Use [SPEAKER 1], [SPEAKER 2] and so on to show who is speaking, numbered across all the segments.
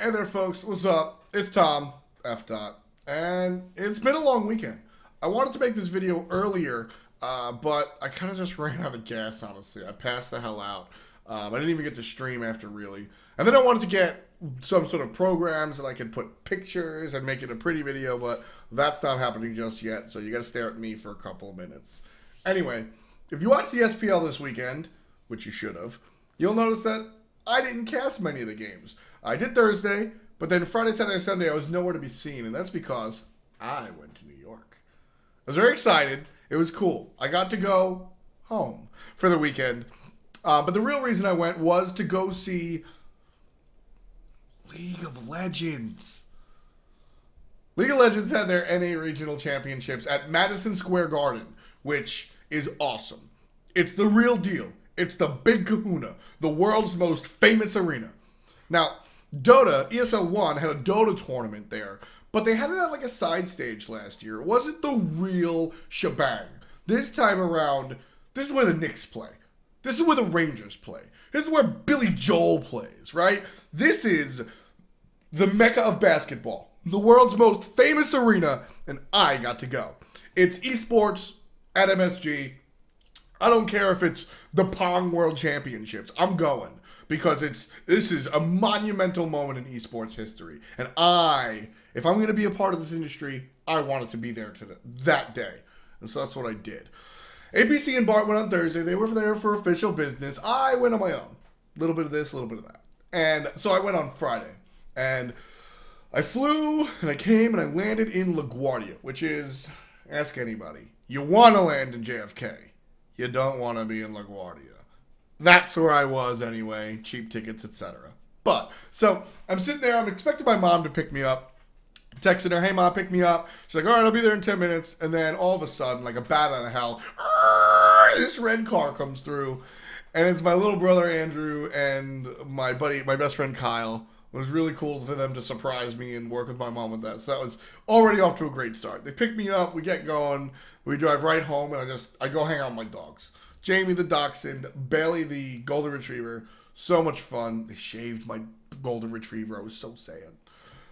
[SPEAKER 1] Hey there, folks. What's up? It's Tom, F. Dot, and it's been a long weekend. I wanted to make this video earlier, but I kind of just ran out of gas, honestly. I passed the hell out. I didn't even get to stream after, really. And then I wanted to get some sort of programs that I could put pictures and make it a pretty video, but that's not happening just yet, so you gotta stare at me for a couple of minutes. Anyway, if you watched the SPL this weekend, which you should have, you'll notice that I didn't cast many of the games. I did Thursday, but then Friday, Saturday, Sunday, I was nowhere to be seen, and that's because I went to New York. I was very excited. It was cool. I got to go home for the weekend. But the real reason I went was to go see League of Legends. League of Legends had their NA Regional Championships at Madison Square Garden, which is awesome. It's the real deal. It's the big kahuna, the world's most famous arena. Now, Dota, ESL 1 had a Dota tournament there, but they had it at like a side stage last year. It wasn't the real shebang. This time around, this is where the Knicks play. This is where the Rangers play. This is where Billy Joel plays, right? This is the mecca of basketball, the world's most famous arena, and I got to go. It's esports at MSG. I don't care if it's the Pong World Championships. I'm going because this is a monumental moment in esports history. And if I'm going to be a part of this industry, I wanted to be there that day. And so that's what I did. APC and Bart went on Thursday. They were there for official business. I went on my own. A little bit of this, a little bit of that. And so I went on Friday. And I flew, and I came, and I landed in LaGuardia, which is, ask anybody, you want to land in JFK. You don't want to be in LaGuardia. That's where I was anyway. Cheap tickets, etc. But, so, I'm sitting there. I'm expecting my mom to pick me up. I'm texting her, hey, Mom, pick me up. She's like, all right, I'll be there in 10 minutes. And then all of a sudden, like a bat out of hell, this red car comes through. And it's my little brother, Andrew, and my best friend, Kyle. It was really cool for them to surprise me and work with my mom with that. So that was already off to a great start. They pick me up, we get going, we drive right home, and I go hang out with my dogs. Jamie the dachshund, Bailey the golden retriever. So much fun. They shaved my golden retriever. I was so sad.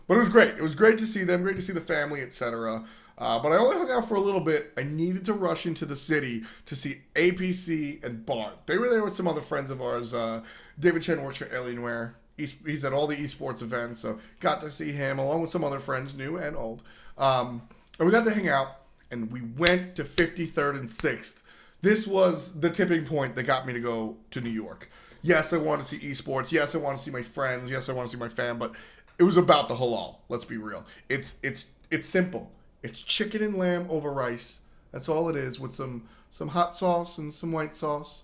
[SPEAKER 1] But it was great. It was great to see them, great to see the family, etc. But I only hung out for a little bit. I needed to rush into the city to see APC and Bart. They were there with some other friends of ours. David Chen works for Alienware. He's at all the esports events, so got to see him along with some other friends, new and old. And we got to hang out, and we went to 53rd and 6th. This was the tipping point that got me to go to New York. Yes, I want to see esports. Yes, I want to see my friends. Yes, I want to see my fam. But it was about the halal. Let's be real. It's simple. It's chicken and lamb over rice. That's all it is, with some hot sauce and some white sauce.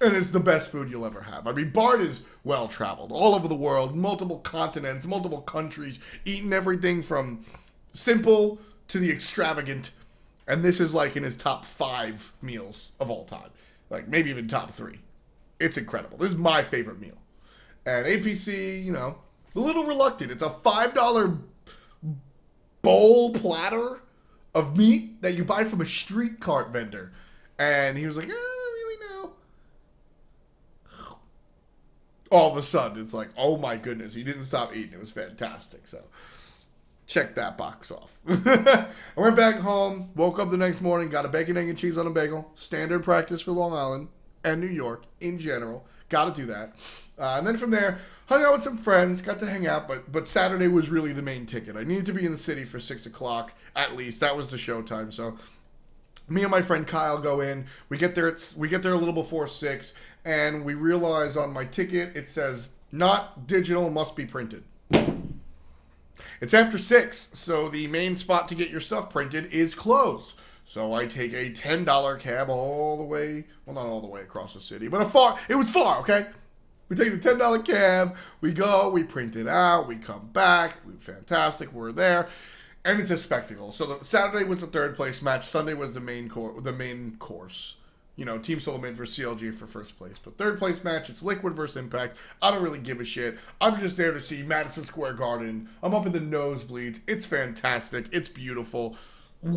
[SPEAKER 1] And it's the best food you'll ever have. I mean, Bart is well-traveled. All over the world, multiple continents, multiple countries, eating everything from simple to the extravagant. And this is like in his top 5 meals of all time. Like, maybe even top 3. It's incredible. This is my favorite meal. And APC, a little reluctant. It's a $5 bowl platter of meat that you buy from a street cart vendor. And he was like, all of a sudden, it's like, oh my goodness, he didn't stop eating. It was fantastic. So, check that box off. I went back home, woke up the next morning, got a bacon, egg, and cheese on a bagel. Standard practice for Long Island and New York in general. Got to do that. And then from there, hung out with some friends, got to hang out, but Saturday was really the main ticket. I needed to be in the city for 6 o'clock at least. That was the show time. So, me and my friend Kyle go in. We get there a little before 6. And we realize on my ticket, it says, not digital, must be printed. It's after 6, so the main spot to get your stuff printed is closed. So I take a $10 cab all the way, well, not all the way across the city, but it was far, okay? We take the $10 cab, we go, we print it out, we come back, fantastic, we're there. And it's a spectacle. So Saturday was the 3rd place match, Sunday was the main course. Team Solomon versus CLG for 1st place. But 3rd place match, it's Liquid versus Impact. I don't really give a shit. I'm just there to see Madison Square Garden. I'm up in the nosebleeds. It's fantastic. It's beautiful.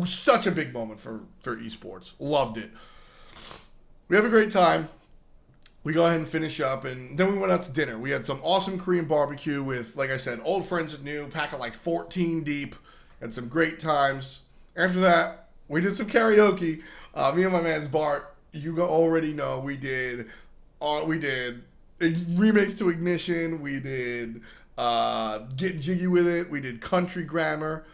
[SPEAKER 1] Such a big moment for esports. Loved it. We have a great time. we go ahead and finish up, and then we went out to dinner. We had some awesome Korean barbecue with, like I said, old friends and new, pack of like 14 deep. Had some great times. After that, we did some karaoke. Me and my man's Bart, already know we did a remix to Ignition. We did Get Jiggy with It. We did Country Grammar.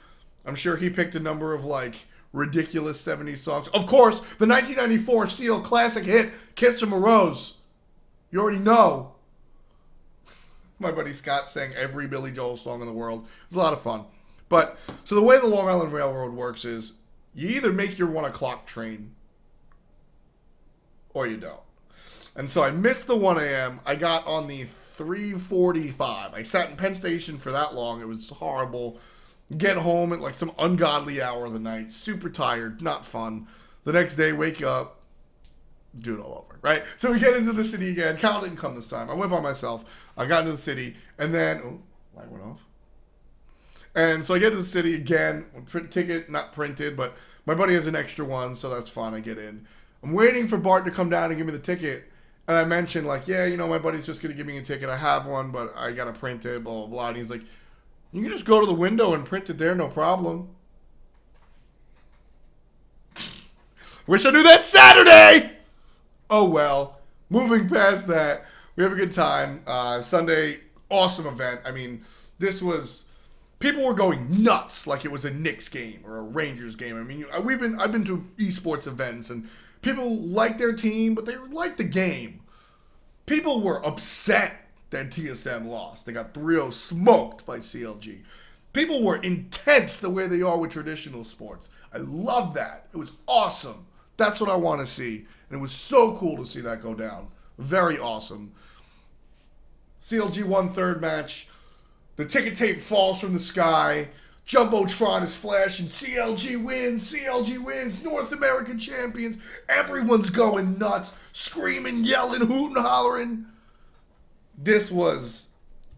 [SPEAKER 1] I'm sure he picked a number of like ridiculous 70s songs. Of course, the 1994 Seal classic hit, Kiss from a Rose. You already know. My buddy Scott sang every Billy Joel song in the world. It was a lot of fun. But, so the way the Long Island Railroad works is, you either make your 1 o'clock train, or you don't. And so I missed the 1 a.m. I got on the 3:45. I sat in Penn Station for that long. It was horrible. Get home at like some ungodly hour of the night. Super tired. Not fun. The next day, wake up. Do it all over, right? So we get into the city again. Cal didn't come this time. I went by myself. I got into the city. And then... Oh, light went off. And so I get to the city again. Ticket, not printed, but my buddy has an extra one, so that's fine. I get in. I'm waiting for Bart to come down and give me the ticket. And I mentioned, like, yeah, my buddy's just going to give me a ticket. I have one, but I got to print it, blah, blah, blah. And he's like, you can just go to the window and print it there, no problem. Wish I knew that Saturday! Oh, well. Moving past that, we have a good time. Sunday, awesome event. I mean, this was... People were going nuts like it was a Knicks game or a Rangers game. I mean, I've been to esports events, and people like their team, but they like the game. People were upset that TSM lost. They got 3-0 smoked by CLG. People were intense the way they are with traditional sports. I love that. It was awesome. That's what I want to see. And it was so cool to see that go down. Very awesome. CLG won third match. The ticket tape falls from the sky. Jumbotron is flashing. CLG wins. CLG wins. North American champions. Everyone's going nuts. Screaming, yelling, hooting, hollering. This was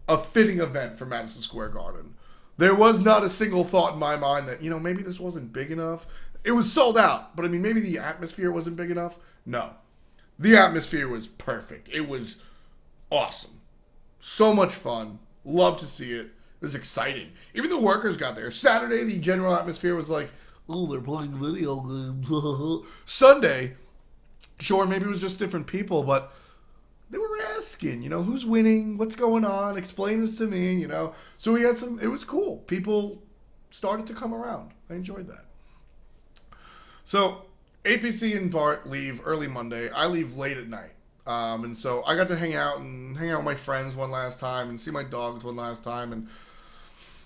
[SPEAKER 1] a fitting event for Madison Square Garden. There was not a single thought in my mind that, maybe this wasn't big enough. It was sold out. But, maybe the atmosphere wasn't big enough. No. The atmosphere was perfect. It was awesome. So much fun. Love to see it. It was exciting. Even the workers got there. Saturday, the general atmosphere was like, oh, they're playing video games. Sunday, sure, maybe it was just different people, but they were asking, who's winning? What's going on? Explain this to me, So we had it was cool. People started to come around. I enjoyed that. So APC and Bart leave early Monday. I leave late at night. And so I got to hang out with my friends one last time and see my dogs one last time. And,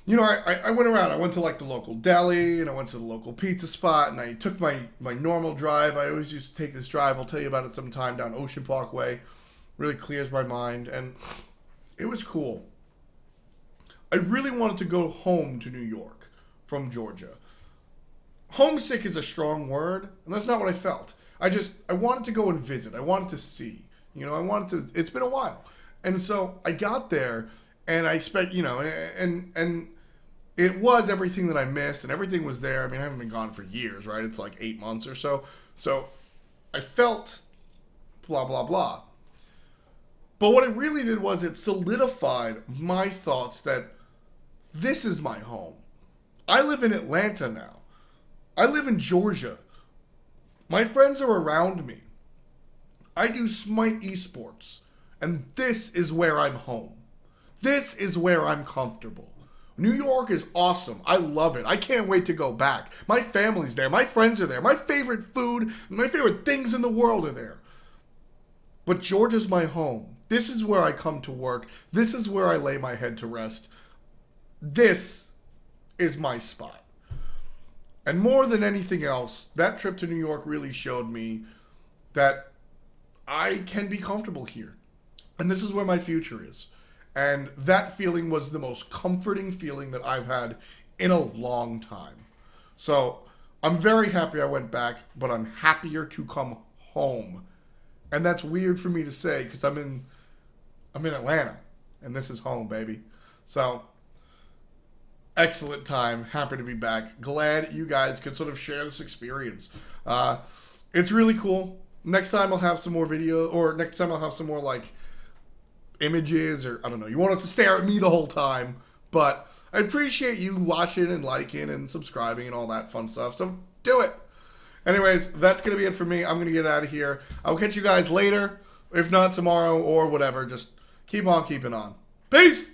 [SPEAKER 1] I went around. I went to like the local deli and I went to the local pizza spot and I took my normal drive. I always used to take this drive. I'll tell you about it sometime down Ocean Parkway. Really clears my mind. And it was cool. I really wanted to go home to New York from Georgia. Homesick is a strong word, and that's not what I felt. I wanted to go and visit. I wanted to see. It's been a while. And so I got there and I expect, and it was everything that I missed and everything was there. I haven't been gone for years, right? It's like 8 months or so. So I felt blah, blah, blah. But what it really did was it solidified my thoughts that this is my home. I live in Atlanta now. I live in Georgia. My friends are around me. I do Smite Esports. And this is where I'm home. This is where I'm comfortable. New York is awesome. I love it. I can't wait to go back. My family's there. My friends are there. My favorite food, my favorite things in the world are there. But Georgia's my home. This is where I come to work. This is where I lay my head to rest. This is my spot. And more than anything else, that trip to New York really showed me that I can be comfortable here. And this is where my future is. And that feeling was the most comforting feeling that I've had in a long time. So I'm very happy I went back, but I'm happier to come home. And that's weird for me to say because I'm in Atlanta and this is home, baby. So excellent time. Happy to be back. Glad you guys could sort of share this experience. It's really cool. Next time I'll have some more video, or next time I'll have some more like images, or I don't know. You won't have to stare at me the whole time, but I appreciate you watching and liking and subscribing and all that fun stuff. So do it. Anyways, that's going to be it for me. I'm going to get out of here. I'll catch you guys later. If not tomorrow or whatever, just keep on keeping on. Peace!